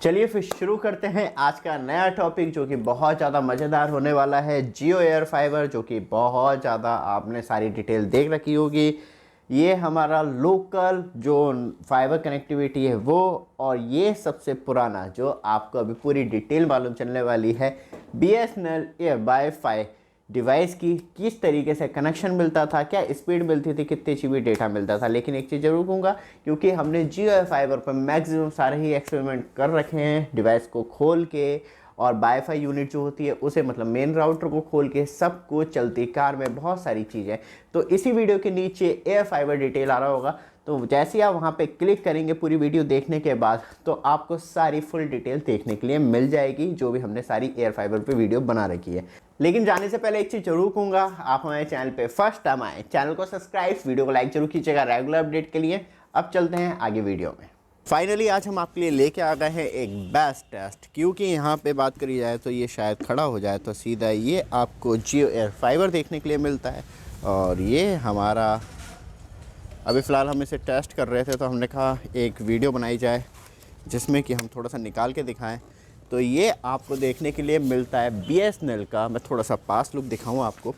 चलिए फिर शुरू करते हैं आज का नया टॉपिक जो कि बहुत ज़्यादा मज़ेदार होने वाला है। जियो एयर फाइबर, जो कि बहुत ज़्यादा आपने सारी डिटेल देख रखी होगी। ये हमारा लोकल जो फाइबर कनेक्टिविटी है वो, और ये सबसे पुराना जो आपको अभी पूरी डिटेल मालूम चलने वाली है BSNL एयर वाईफाई डिवाइस की, किस तरीके से कनेक्शन मिलता था, क्या स्पीड मिलती थी, कितने GB डेटा मिलता था। लेकिन एक चीज़ ज़रूर कहूँगा, क्योंकि हमने जियो एयर फाइबर पर मैक्सिमम सारे ही एक्सपेरिमेंट कर रखे हैं, डिवाइस को खोल के और वाईफाई यूनिट जो होती है उसे मतलब मेन राउटर को खोल के, सब कुछ चलती कार में बहुत सारी चीज़ें। तो इसी वीडियो के नीचे एयर फाइबर डिटेल आ रहा होगा, तो जैसे ही आप वहाँ पे क्लिक करेंगे पूरी वीडियो देखने के बाद, तो आपको सारी फुल डिटेल देखने के लिए मिल जाएगी, जो भी हमने सारी एयर फाइबर पे वीडियो बना रखी है। लेकिन जाने से पहले एक चीज़ जरूर कहूँगा, आप हमारे चैनल पे फर्स्ट टाइम आए, चैनल को सब्सक्राइब, वीडियो को लाइक जरूर कीजिएगा रेगुलर अपडेट के लिए। अब चलते हैं आगे वीडियो में। फाइनली आज हम आपके लिए लेके आ गए हैं एक बेस्ट टेस्ट, क्योंकि यहाँ पे बात करी जाए तो ये शायद खड़ा हो जाए तो सीधा ये आपको जियो एयर फाइबर देखने के लिए मिलता है। और ये हमारा अभी फ़िलहाल हम इसे टेस्ट कर रहे थे, तो हमने कहा एक वीडियो बनाई जाए जिसमें कि हम थोड़ा सा निकाल के दिखाएं। तो ये आपको देखने के लिए मिलता है BSNL का, मैं थोड़ा सा पास लुक दिखाऊं आपको,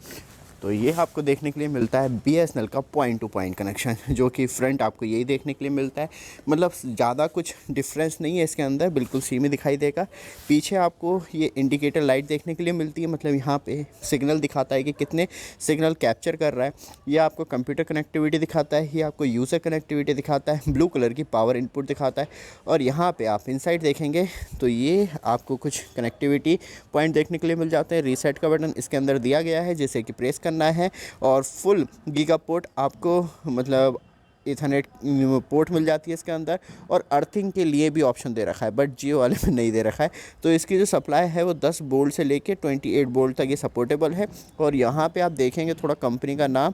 तो ये आपको देखने के लिए मिलता है BSNL का पॉइंट टू पॉइंट कनेक्शन, जो कि फ्रंट आपको यही देखने के लिए मिलता है। मतलब ज़्यादा कुछ डिफरेंस नहीं है इसके अंदर, बिल्कुल सेम ही दिखाई देगा। पीछे आपको ये इंडिकेटर लाइट देखने के लिए मिलती है, मतलब यहाँ पे सिग्नल दिखाता है कि कितने सिग्नल कैप्चर कर रहा है। ये आपको कंप्यूटर कनेक्टिविटी दिखाता है, ये आपको यूज़र कनेक्टिविटी दिखाता है, ब्लू कलर की पावर इनपुट दिखाता है। और यहाँ पर आप इनसाइड देखेंगे तो ये आपको कुछ कनेक्टिविटी पॉइंट देखने के लिए मिल जाते हैं। रीसेट का बटन इसके अंदर दिया गया है, जैसे कि प्रेस करना है, और फुल गीगा पोर्ट आपको मतलब इथरनेट पोर्ट मिल जाती है इसके अंदर। और अर्थिंग के लिए भी ऑप्शन दे रखा है, बट जियो वाले में नहीं दे रखा है। तो इसकी जो सप्लाई है वो 10 वोल्ट से लेके 28 वोल्ट तक ये सपोर्टेबल है। और यहाँ पे आप देखेंगे थोड़ा कंपनी का नाम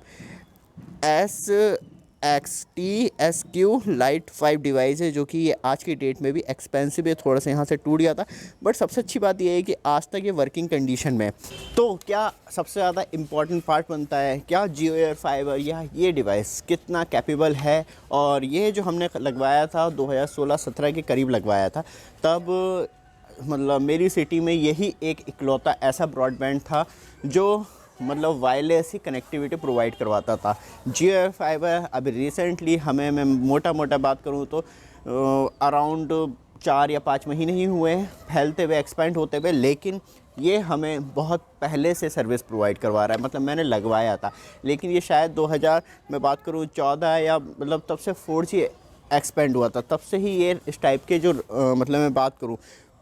SXTSQ लाइट 5 डिवाइस है, जो कि ये आज की डेट में भी एक्सपेंसिव है, थोड़ा सा यहाँ से टूट गया था। बट सबसे अच्छी बात ये है कि आज तक ये वर्किंग कंडीशन में है। तो क्या सबसे ज़्यादा इम्पॉर्टेंट पार्ट बनता है, क्या जियो एयर फाइबर या ये डिवाइस कितना कैपेबल है। और ये जो हमने लगवाया था 2016-17 के करीब लगवाया था, तब मतलब मेरी सिटी में यही एक इकलौता ऐसा ब्रॉडबैंड था जो मतलब वायरलेस ही कनेक्टिविटी प्रोवाइड करवाता था। जियो एयर फाइबर अभी रिसेंटली हमें, मैं मोटा बात करूँ तो अराउंड 4 या 5 महीने ही हुए हैं फैलते हुए, एक्सपेंड होते हुए, लेकिन ये हमें बहुत पहले से सर्विस प्रोवाइड करवा रहा है। मतलब मैंने लगवाया था, लेकिन ये शायद 2000 मैं बात करूँ 14 या मतलब तब से 4G एक्सपेंड हुआ था, तब से ही ये इस टाइप के जो मतलब मैं बात करूँ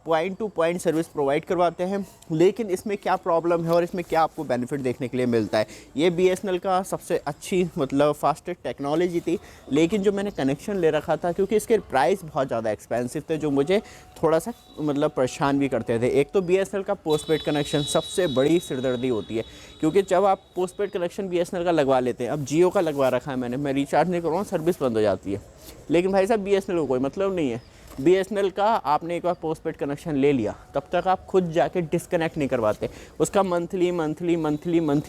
point two point service provide करवाते हैं। लेकिन इसमें क्या प्रॉब्लम है और इसमें क्या आपको बेनिफिट देखने के लिए मिलता है, ये BSNL का सबसे अच्छी मतलब फास्टेस्ट टेक्नोलॉजी थी। लेकिन जो मैंने कनेक्शन ले रखा था, क्योंकि इसके प्राइस बहुत ज़्यादा एक्सपेंसिव थे, जो मुझे थोड़ा सा मतलब परेशान भी करते थे। एक तो BSNL का पोस्टपेड कनेक्शन सबसे बड़ी सिरदर्दी होती है, क्योंकि जब आप पोस्टपेड कनेक्शन BSNL का लगवा लेते हैं, अब जियो का लगवा रखा है मैंने, मैं रिचार्ज नहीं करूँगा, सर्विस बंद हो जाती है। लेकिन भाई साहब BSNL को कोई मतलब नहीं है। BSNL का आपने एक बार पोस्टपेड कनेक्शन ले लिया, तब तक आप खुद जाके डिस्कनेक्ट नहीं करवाते, उसका मंथली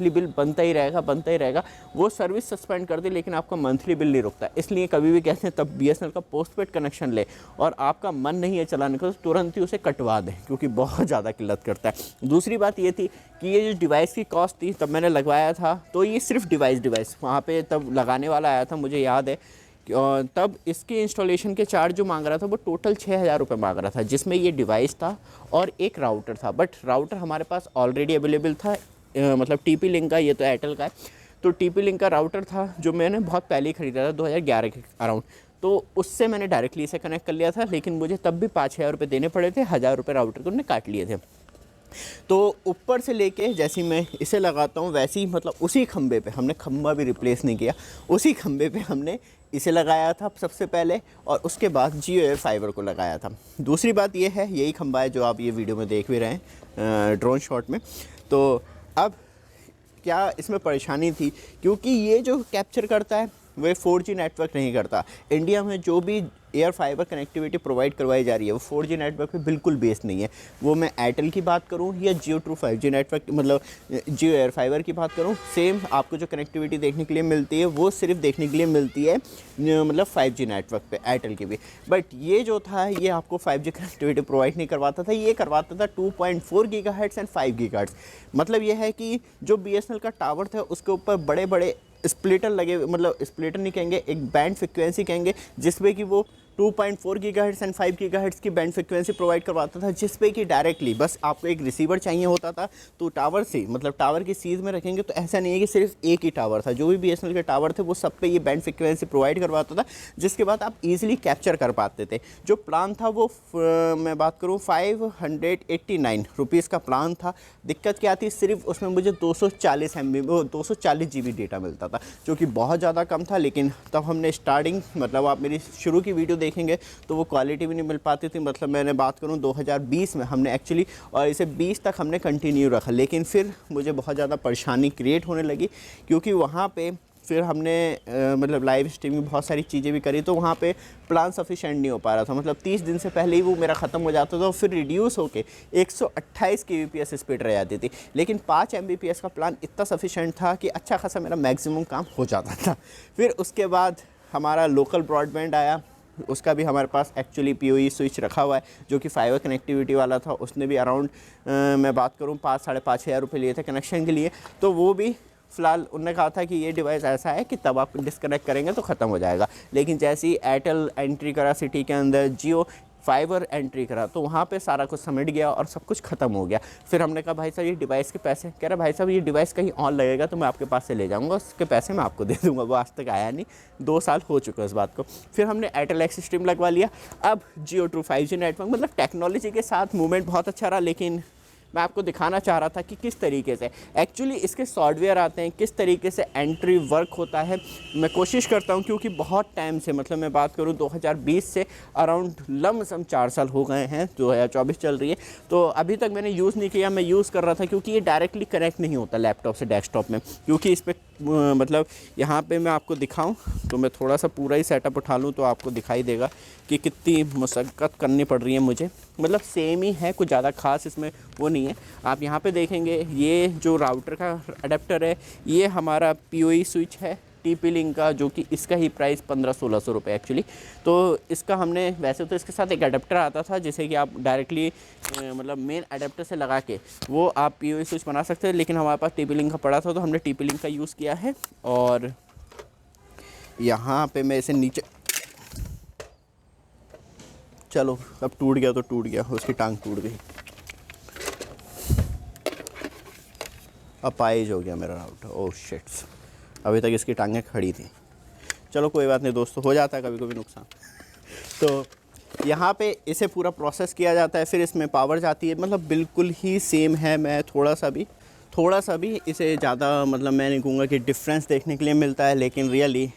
बिल बनता ही रहेगा। वो सर्विस सस्पेंड कर दे, लेकिन आपका मंथली बिल नहीं रुकता। इसलिए कभी भी कहते हैं तब BSNL का पोस्टपेड कनेक्शन ले, और आपका मन नहीं है चलाने का तो तुरंत ही उसे कटवा दें, क्योंकि बहुत ज़्यादा किल्लत करता है। दूसरी बात ये थी कि ये जो डिवाइस की कॉस्ट थी, तब मैंने लगवाया था तो ये सिर्फ डिवाइस वहाँ पर तब लगाने वाला आया था, मुझे याद है। और तब इसके इंस्टॉलेशन के चार्ज जो मांग रहा था वो टोटल 6000 रुपये मांग रहा था, जिसमें ये डिवाइस था और एक राउटर था। बट राउटर हमारे पास ऑलरेडी अवेलेबल था, मतलब TP लिंक का, ये तो एयरटेल का है, तो TP लिंक का राउटर था जो मैंने बहुत पहले ही ख़रीदा था 2011 के अराउंड। तो उससे मैंने डायरेक्टली इसे कनेक्ट कर लिया था, लेकिन मुझे तब भी 5-6 रुपये देने पड़े थे, 1000 रुपये राउटर तो उन्होंने काट लिए थे। तो ऊपर से लेके जैसे मैं इसे लगाता हूँ, वैसे ही मतलब उसी खंबे पे हमने, खंबा भी रिप्लेस नहीं किया, उसी खंबे पे हमने इसे लगाया था सबसे पहले, और उसके बाद जियो एयर फाइबर को लगाया था। दूसरी बात ये है, यही खंबा है जो आप ये वीडियो में देख भी रहे हैं ड्रोन शॉट में। तो अब क्या इसमें परेशानी थी, क्योंकि ये जो कैप्चर करता है वह 4G नेटवर्क नहीं करता। इंडिया में जो भी एयर फाइबर कनेक्टिविटी प्रोवाइड करवाई जा रही है वो 4G नेटवर्क पे बिल्कुल बेस्ड नहीं है। वो मैं एयरटेल की बात करूँ या जियो ट्रू 5G नेटवर्क मतलब जियो एयर फाइबर की बात करूँ, सेम आपको जो कनेक्टिविटी देखने के लिए मिलती है वो सिर्फ देखने के लिए मिलती है मतलब 5G नेटवर्क पे एयरटेल की भी। बट ये जो था ये आपको 5G कनेक्टिविटी प्रोवाइड नहीं करवाता था, ये करवाता था 2.4 गीगाहर्ट्ज़ एंड 5 गीगाहर्ट्ज़। मतलब ये है कि जो BSNL का टावर था उसके ऊपर बड़े बड़े स्प्लिटर लगे, मतलब स्प्लिटर नहीं कहेंगे, एक बैंड फ्रिक्वेंसी कहेंगे, जिसमें कि वो 2.4 गीगाहर्ट्ज़ एंड 5 गीगाहर्ट्ज़ की बैंड फ्रिक्वेंसी प्रोवाइड करवाता था, जिसपे कि डायरेक्टली बस आपको एक रिसीवर चाहिए होता था तो टावर से मतलब टावर की सीध में रखेंगे तो ऐसा नहीं है कि सिर्फ एक ही टावर था, जो भी BSNL के टावर थे वो सब पे ये बैंड फ्रिक्वेंसी प्रोवाइड करवाता था, जिसके बाद आप इजीली कैप्चर कर पाते थे। जो प्लान था वो मैं बात करूँ 589 रुपीज़ का प्लान था। दिक्कत क्या थी, सिर्फ उसमें मुझे 240 MB 240 GB डेटा मिलता था, जो कि बहुत ज़्यादा कम था। लेकिन तब हमने स्टार्टिंग मतलब आप मेरी शुरू की वीडियो देखेंगे तो वो क्वालिटी भी नहीं मिल पाती थी। मतलब मैंने बात करूँ 2020 में हमने एक्चुअली, और इसे 20 तक हमने कंटिन्यू रखा, लेकिन फिर मुझे बहुत ज़्यादा परेशानी क्रिएट होने लगी, क्योंकि वहाँ पे फिर हमने मतलब लाइव स्ट्रीमिंग बहुत सारी चीज़ें भी करी, तो वहाँ पे प्लान सफिशेंट नहीं हो पा रहा था। मतलब 30 दिन से पहले ही वो मेरा ख़त्म हो जाता था और फिर रिड्यूस होके 128 kbps स्पीड रह जाती थी। लेकिन 5 Mbps का प्लान इतना सफिशेंट था कि अच्छा खासा मेरा मैक्सिमम काम हो जाता था। फिर उसके बाद हमारा लोकल ब्रॉडबैंड आया, उसका भी हमारे पास एक्चुअली PoE स्विच रखा हुआ है, जो कि फाइबर कनेक्टिविटी वाला था। उसने भी अराउंड मैं बात करूँ 5-5.5 हज़ार रुपये लिए थे कनेक्शन के लिए। तो वो भी फ़िलहाल उन्होंने कहा था कि ये डिवाइस ऐसा है कि तब आप डिस्कनेक्ट करेंगे तो ख़त्म हो जाएगा। लेकिन जैसे ही एयरटेल एंट्री करा सिटी के अंदर, जियो फाइबर एंट्री करा, तो वहाँ पे सारा कुछ समेट गया और सब कुछ ख़त्म हो गया। फिर हमने कहा भाई साहब ये डिवाइस के पैसे, कह रहा भाई साहब ये डिवाइस कहीं ऑन लगेगा तो मैं आपके पास से ले जाऊँगा, उसके पैसे मैं आपको दे दूँगा। वो आज तक आया नहीं, 2 साल हो चुका है इस बात को। फिर हमने एयरटेल एक्सिस स्ट्रीम लगवा लिया। अब जियो ट्रू 5G नेटवर्क, मतलब टेक्नोलॉजी के साथ मूवमेंट बहुत अच्छा रहा, लेकिन मैं आपको दिखाना चाह रहा था कि किस तरीके से एक्चुअली इसके सॉफ्टवेयर आते हैं, किस तरीके से एंट्री वर्क होता है। मैं कोशिश करता हूं, क्योंकि बहुत टाइम से, मतलब मैं बात करूं 2020 से अराउंड लमसम 4 साल हो गए हैं, 2024 चल रही है, तो अभी तक मैंने यूज़ नहीं किया। मैं यूज़ कर रहा था क्योंकि ये डायरेक्टली कनेक्ट नहीं होता लैपटॉप से डेस्कटॉप में, क्योंकि इस पर मतलब यहाँ पे मैं आपको दिखाऊं तो मैं थोड़ा सा पूरा ही सेटअप उठा लूँ तो आपको दिखाई देगा कि कितनी मशक्क़त करनी पड़ रही है मुझे। मतलब सेम ही है, कुछ ज़्यादा खास इसमें वो नहीं है। आप यहाँ पे देखेंगे ये जो राउटर का अडेप्टर है, ये हमारा PoE स्विच है TP लिंक का, जो कि इसका ही प्राइस 1500-1600 रुपये एक्चुअली। तो इसका हमने, वैसे तो इसके साथ एक अडेप्टर आता था जिसे कि आप डायरेक्टली मतलब मेन अडेप्टर से लगा के वो आप PoE स्विच बना सकते हैं, लेकिन हमारे पास TP लिंक का पड़ा था तो हमने TP लिंक का यूज़ किया है। और यहाँ पे मैं इसे नीचे, चलो अब टूट गया तो टूट गया, उसकी टांग टूट गई। अब पाइज हो गया मेरा राउटर, ओह शिट्स, अभी तक इसकी टांगें खड़ी थी। चलो कोई बात नहीं दोस्तों, हो जाता है कभी कभी नुकसान। तो यहाँ पे इसे पूरा प्रोसेस किया जाता है, फिर इसमें पावर जाती है। मतलब बिल्कुल ही सेम है। मैं थोड़ा सा भी इसे ज़्यादा, मतलब मैं नहीं कहूँगा कि डिफरेंस देखने के लिए मिलता है, लेकिन रियली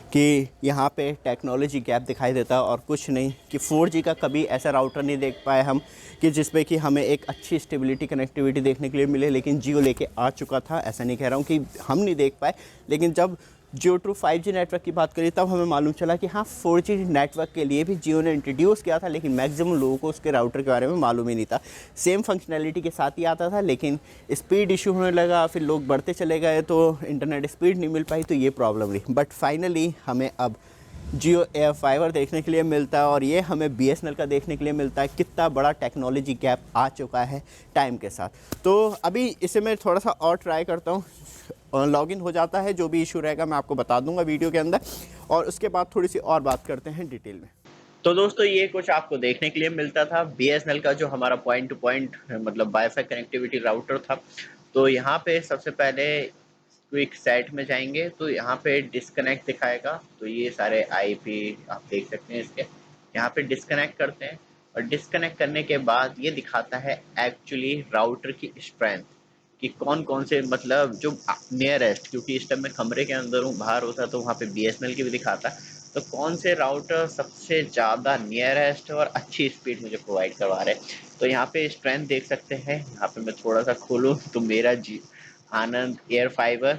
कि यहाँ पे टेक्नोलॉजी गैप दिखाई देता है और कुछ नहीं। कि 4G का कभी ऐसा राउटर नहीं देख पाए हम कि जिसपे कि हमें एक अच्छी स्टेबिलिटी कनेक्टिविटी देखने के लिए मिले, लेकिन जियो लेके आ चुका था। ऐसा नहीं कह रहा हूँ कि हम नहीं देख पाए, लेकिन जब जियो ट्रू 5G नेटवर्क की बात करी तब हमें मालूम चला कि हाँ 4G नेटवर्क के लिए भी जियो ने इंट्रोड्यूस किया था, लेकिन मैक्सिमम लोगों को उसके राउटर के बारे में मालूम ही नहीं था। सेम फंक्शनैलिटी के साथ ही आता था, लेकिन स्पीड इशू होने लगा, फिर लोग बढ़ते चले गए तो इंटरनेट स्पीड नहीं मिल पाई, तो ये प्रॉब्लम रही। बट फाइनली हमें अब जियो एयर फाइबर देखने के लिए मिलता है और ये हमें BSNL का देखने के लिए मिलता है। कितना बड़ा टेक्नोलॉजी गैप आ चुका है टाइम के साथ। तो अभी इसे मैं थोड़ा सा और ट्राई करता हूँ, लॉगिन हो जाता है, जो भी इशू रहेगा मैं आपको बता दूंगा वीडियो के अंदर, और उसके बाद थोड़ी सी और बात करते हैं डिटेल में। तो दोस्तों ये कुछ आपको देखने के लिए मिलता था BSNL का जो हमारा पॉइंट टू पॉइंट मतलब वाईफाई कनेक्टिविटी राउटर था। तो यहाँ पे सबसे पहले क्विक सेट में जाएंगे तो यहाँ पे डिस्कनेक्ट दिखाएगा, तो ये सारे IP आप देख सकते हैं इसके। यहाँ पे डिस्कनेक्ट करते हैं और डिस्कनेक्ट करने के बाद ये दिखाता है एक्चुअली राउटर की स्ट्रेंथ कि कौन कौन से मतलब जो नियरेस्ट, क्योंकि इस टाइम मैं कमरे के अंदर हूँ, बाहर होता तो वहाँ पे BSNL की भी दिखाता, तो कौन से राउटर सबसे ज़्यादा नियरेस्ट और अच्छी स्पीड मुझे प्रोवाइड करवा रहे हैं। तो यहाँ पे स्ट्रेंथ देख सकते हैं। यहाँ पे मैं थोड़ा सा खोलूँ तो मेरा जी आनंद एयर फाइबर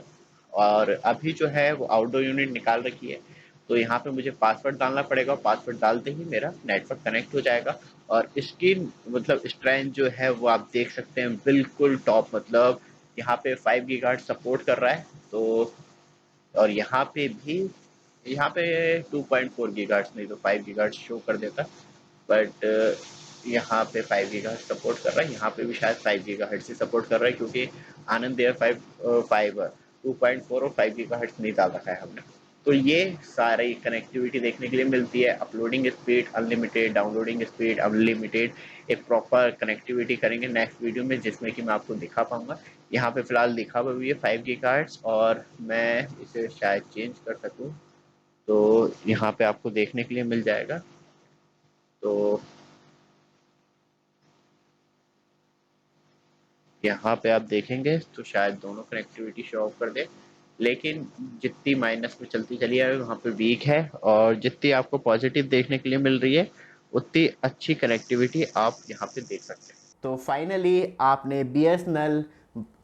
और अभी जो है वो आउटडोर यूनिट निकाल रखी है, तो यहाँ पे मुझे पासवर्ड डालना पड़ेगा, पासवर्ड डालते ही मेरा नेटवर्क कनेक्ट हो जाएगा। और इसकी मतलब स्ट्रेंथ जो है वो आप देख सकते हैं, बिल्कुल टॉप। मतलब यहाँ पे 5 गीगाहर्ट्ज सपोर्ट कर रहा है। तो और यहाँ पे भी, यहाँ पे 2.4 गीगाहर्ट्ज नहीं तो 5 गीगाहर्ट्ज शो कर देता, बट यहाँ पे 5 गीगाहर्ट्ज सपोर्ट कर रहा है। यहाँ पे भी शायद 5 गीगाहर्ट्ज ही सपोर्ट कर रहा है, क्योंकि आनंद एयर 2.4 और 5 गीगाहर्ट्ज नहीं डाल रखा है हमने। तो ये सारी कनेक्टिविटी देखने के लिए मिलती है। Uploading speed unlimited, downloading speed unlimited, एक प्रॉपर कनेक्टिविटी करेंगे नेक्स्ट वीडियो में, जिसमें कि मैं आपको दिखा पाऊंगा। यहाँ पे फिलहाल लिखा हुआ भी है 5 गीगाहर्ट्ज, और मैं इसे शायद चेंज कर सकूँ, तो यहाँ पे आपको देखने के लिए मिल जाएगा। तो यहाँ पे आप देखेंगे तो शायद दोनों कनेक्टिविटी शो ऑफ कर दे, लेकिन जितनी माइनस में चलती चली है वहाँ पे वीक है, और जितनी आपको पॉजिटिव देखने के लिए मिल रही है उतनी अच्छी कनेक्टिविटी आप यहाँ पे देख सकते हैं। तो फाइनली आपने BSNL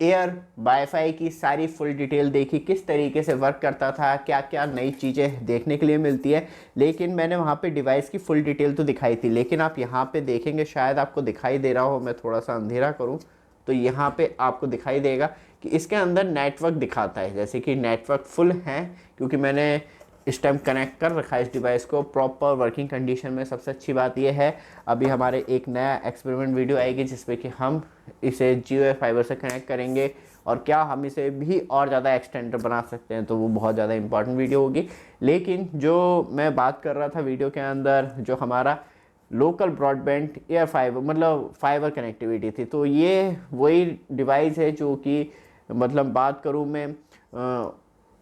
एयर वाईफाई की सारी फुल डिटेल देखी, किस तरीके से वर्क करता था, क्या क्या नई चीज़ें देखने के लिए मिलती है। लेकिन मैंने वहाँ पे डिवाइस की फुल डिटेल तो दिखाई थी, लेकिन आप यहाँ पे देखेंगे, शायद आपको दिखाई दे रहा हो, मैं थोड़ा सा अंधेरा करूँ तो यहाँ पे आपको दिखाई देगा कि इसके अंदर नेटवर्क दिखाता है, जैसे कि नेटवर्क फुल है, क्योंकि मैंने इस टाइम कनेक्ट कर रखा है इस डिवाइस को प्रॉपर वर्किंग कंडीशन में। सबसे अच्छी बात यह है, अभी हमारे एक नया एक्सपेरिमेंट वीडियो आएगी जिसमें कि हम इसे जियो फाइबर से कनेक्ट करेंगे, और क्या हम इसे भी और ज़्यादा एक्सटेंडर बना सकते हैं, तो वो बहुत ज़्यादा इंपॉर्टेंट वीडियो होगी। लेकिन जो मैं बात कर रहा था वीडियो के अंदर, जो हमारा लोकल ब्रॉडबैंड एयर फाइबर मतलब फाइबर कनेक्टिविटी थी, तो ये वही डिवाइस है जो कि मतलब बात करूँ मैं,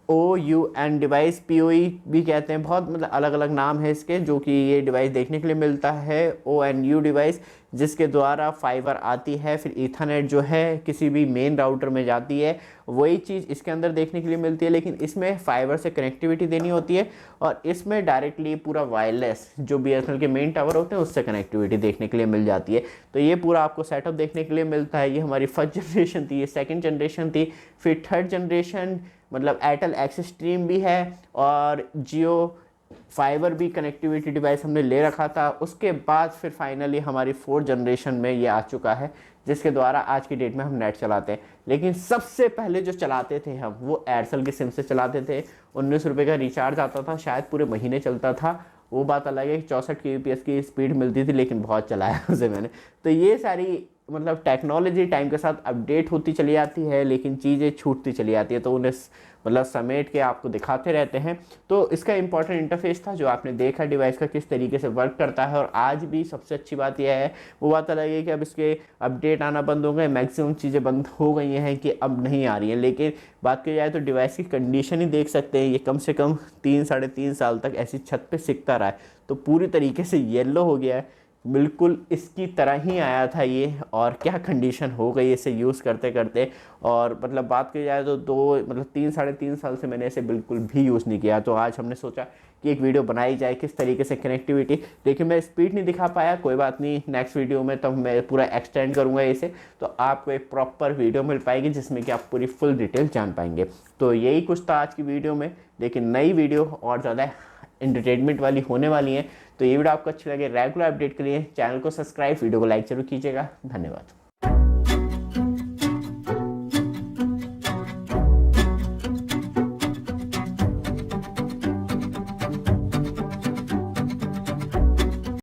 OUN डिवाइस, POE भी कहते हैं, बहुत मतलब अलग अलग नाम है इसके, जो कि ये डिवाइस देखने के लिए मिलता है। ONU डिवाइस, जिसके द्वारा फाइबर आती है, फिर ईथरनेट जो है किसी भी मेन राउटर में जाती है, वही चीज़ इसके अंदर देखने के लिए मिलती है। लेकिन इसमें फाइबर से कनेक्टिविटी देनी होती है, और इसमें डायरेक्टली पूरा वायरलेस जो BSNL के मेन टावर होते हैं उससे कनेक्टिविटी देखने के लिए मिल जाती है। तो ये पूरा आपको सेटअप देखने के लिए मिलता है। ये हमारी फर्स्ट जनरेशन थी, ये सेकेंड जनरेशन थी, फिर थर्ड जनरेशन मतलब एयरटेल एक्सिस स्ट्रीम भी है, और जियो फाइबर भी कनेक्टिविटी डिवाइस हमने ले रखा था। उसके बाद फिर फाइनली हमारी फोर्थ जनरेशन में ये आ चुका है, जिसके द्वारा आज की डेट में हम नेट चलाते हैं। लेकिन सबसे पहले जो चलाते थे हम, वो एयरसेल की सिम से चलाते थे। 19 रुपये का रिचार्ज आता था, शायद पूरे महीने चलता था। वो बात अलग है कि 64 kbps की स्पीड मिलती थी, लेकिन बहुत चलाया उसे मैंने। तो ये सारी मतलब टेक्नोलॉजी टाइम के साथ अपडेट होती चली जाती है, लेकिन चीज़ें छूटती चली जाती है, तो उन्हें मतलब समेट के आपको दिखाते रहते हैं। तो इसका इंपॉर्टेंट इंटरफेस था जो आपने देखा डिवाइस का किस तरीके से वर्क करता है। और आज भी सबसे अच्छी बात यह है, वो बात अलग है कि अब इसके अपडेट आना बंद हो गए, मैक्सिमम चीज़ें बंद हो गई हैं कि अब नहीं आ रही हैं। लेकिन बात की जाए तो डिवाइस की कंडीशन ही देख सकते हैं, ये कम से कम 3-3.5 साल तक ऐसी छत पर सिकता रहा है, तो पूरी तरीके से येलो हो गया है, बिल्कुल इसकी तरह ही आया था ये। और क्या कंडीशन हो गई इसे यूज़ करते करते। और मतलब बात की जाए तो 3-3.5 साल से मैंने इसे बिल्कुल भी यूज़ नहीं किया। तो आज हमने सोचा कि एक वीडियो बनाई जाए किस तरीके से कनेक्टिविटी। देखिए मैं स्पीड नहीं दिखा पाया, कोई बात नहीं, नेक्स्ट वीडियो में तब मैं पूरा एक्सटेंड करूँगा इसे, तो आपको एक प्रॉपर वीडियो मिल पाएगी जिसमें कि आप पूरी फुल डिटेल जान पाएंगे। तो यही कुछ था आज की वीडियो में, लेकिन नई वीडियो और ज़्यादा एंटरटेनमेंट वाली होने वाली है। तो ये वीडियो आपको अच्छी लगे, रेगुलर अपडेट के लिए चैनल को सब्सक्राइब, वीडियो को लाइक जरूर कीजिएगा। धन्यवाद।